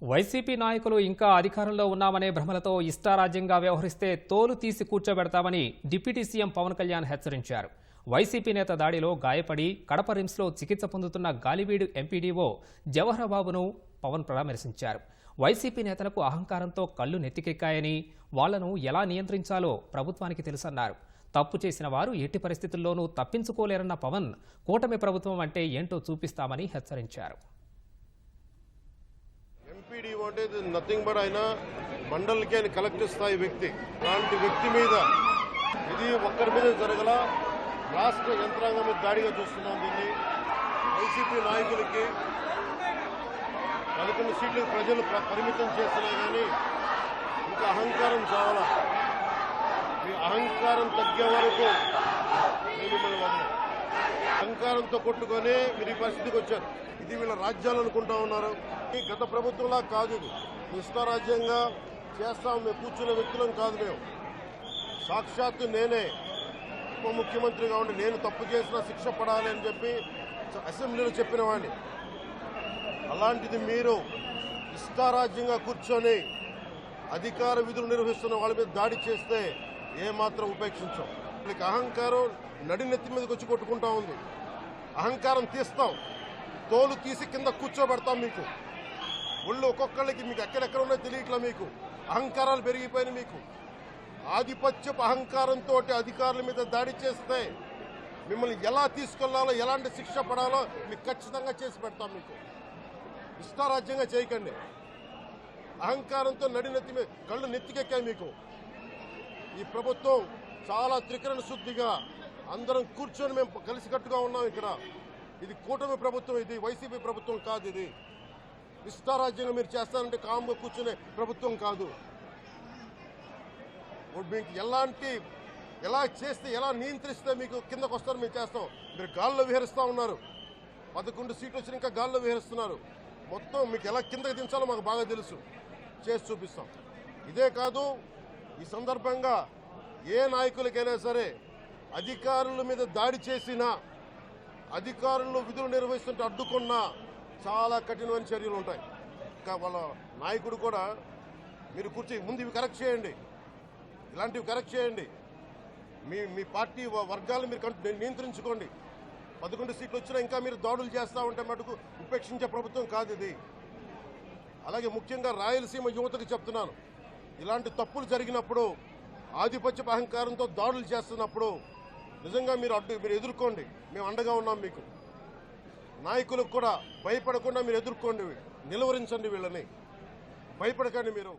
YCP నాయకులు ఇంకా అధికారంలో ఉన్నామనే భ్రమలతో ఇష్టారాజ్యంగా వ్యవహరిస్తే తోలు తీసి కూర్చోబెడతామని డిప్యూటీ సీఎం పవన్ కళ్యాణ్ హెచ్చరించారు. వైసీపీ నేత దాడిలో గాయపడి కడప రిమ్స్లో చికిత్స పొందుతున్న గాలివీడు ఎంపీడీఓ జవహర్బాబును పవన్ పరామర్శించారు. వైసీపీ నేతలకు అహంకారంతో కళ్లు నెత్తికెక్కాయని, వాళ్లను ఎలా నియంత్రించాలో ప్రభుత్వానికి తెలుసన్నారు. తప్పు చేసిన వారు ఎట్టి పరిస్థితుల్లోనూ తప్పించుకోలేరన్న పవన్ కూటమి ప్రభుత్వం అంటే ఏంటో చూపిస్తామని హెచ్చరించారు. ఎంపీడీఓ అంటే నథింగ్ బట్ ఆయన మండలికి ఆయన కలెక్టర్ స్థాయి వ్యక్తి. అలాంటి వ్యక్తి మీద ఇది ఒక్కరి మీద జరగల, రాష్ట్ర యంత్రాంగం మీద దాడిగా చూస్తున్నాం. దీన్ని వైసీపీ నాయకులకి 11 సీట్లకు ప్రజలు పరిమితం చేస్తున్నా కానీ ఇంకా అహంకారం చావాలా. మీ అహంకారం తగ్గే వరకు మిమ్మల్ని వదలం. అహంకారంతో కొట్టుకొని మీరు ఈ పరిస్థితికి వచ్చారు. ఇది వీళ్ళ రాజ్యాలు అనుకుంటా ఉన్నారు. ఈ గత ప్రభుత్వంలా కాదు, ఇది ఇష్టారాజ్యంగా చేస్తాం. మేము కూర్చున్న వ్యక్తులం కాదు. మేము సాక్షాత్తు నేనే ఉప ముఖ్యమంత్రిగా ఉండి నేను తప్పు చేసిన శిక్ష పడాలి అని చెప్పి అసెంబ్లీలో చెప్పిన వాడిని. అలాంటిది మీరు ఇష్టారాజ్యంగా కూర్చొని అధికార విధులు నిర్వహిస్తున్న వాళ్ళ మీద దాడి చేస్తే ఏమాత్రం ఉపేక్షించాం. వీళ్ళకి అహంకారం నడినెత్తి మీదకి వచ్చి కొట్టుకుంటా ఉంది. అహంకారం తీస్తాం, తోలు తీసి కింద కూర్చోబెడతాం. మీకు ఒళ్ళు ఒక్కొక్కళ్ళకి మీకు ఎక్కడెక్కడ ఉన్నాయో తెలియట్లా. మీకు అహంకారాలు పెరిగిపోయినాయి. మీకు ఆధిపత్యపు అహంకారంతో అధికారుల మీద దాడి చేస్తే మిమ్మల్ని ఎలా తీసుకెళ్లాలో, ఎలాంటి శిక్ష పడాలో మీకు ఖచ్చితంగా చేసి పెడతాం. మీకు ఇష్టారాజ్యంగా చేయకండి. అహంకారంతో నడినెత్తి మీద కళ్ళు నెత్తికెక్కాయి. మీకు ఈ ప్రభుత్వం చాలా త్రికరణ శుద్ధిగా అందరం కూర్చొని మేము కలిసికట్టుగా ఉన్నాం. ఇక్కడ ఇది కూటమి ప్రభుత్వం, ఇది వైసీపీ ప్రభుత్వం కాదు. ఇది ఇష్టారాజ్యంగా మీరు చేస్తారంటే కామ్గా కూర్చునే ప్రభుత్వం కాదు. మీకు ఎలా చేస్తే, ఎలా నియంత్రిస్తే మీకు కిందకు వస్తారో మేము చేస్తాం. మీరు గాల్లో విహరిస్తూ ఉన్నారు. 11 సీట్లు వచ్చిన ఇంకా గాల్లో విహరిస్తున్నారు. మొత్తం మీకు ఎలా కిందకి దించాలో మాకు బాగా తెలుసు, చేసి చూపిస్తాం. ఇదే కాదు, ఈ సందర్భంగా ఏ నాయకులకైనా సరే అధికారుల మీద దాడి చేసినా, అధికారులు విధులు నిర్వహిస్తుంటే అడ్డుకున్నా చాలా కఠినమైన చర్యలు ఉంటాయి. ఇంకా వాళ్ళ నాయకుడు కూడా మీరు కూర్చొని ముందు ఇవి కరెక్ట్ చేయండి, ఇలాంటివి కరెక్ట్ చేయండి, మీ పార్టీ వర్గాలను మీరు నియంత్రించుకోండి. 11 సీట్లు వచ్చినా ఇంకా మీరు దాడులు చేస్తూ ఉంటే మటుకు ఉపేక్షించే ప్రభుత్వం కాదు ఇది. అలాగే ముఖ్యంగా రాయలసీమ యువతకు చెప్తున్నాను, ఇలాంటి తప్పులు జరిగినప్పుడు, ఆధిపత్య అహంకారంతో దాడులు చేస్తున్నప్పుడు నిజంగా మీరు ఎదుర్కోండి. మేము అండగా ఉన్నాం. మీకు నాయకులకు కూడా భయపడకుండా మీరు ఎదుర్కోండి, నిలువరించండి. వీళ్ళని భయపడకండి మీరు.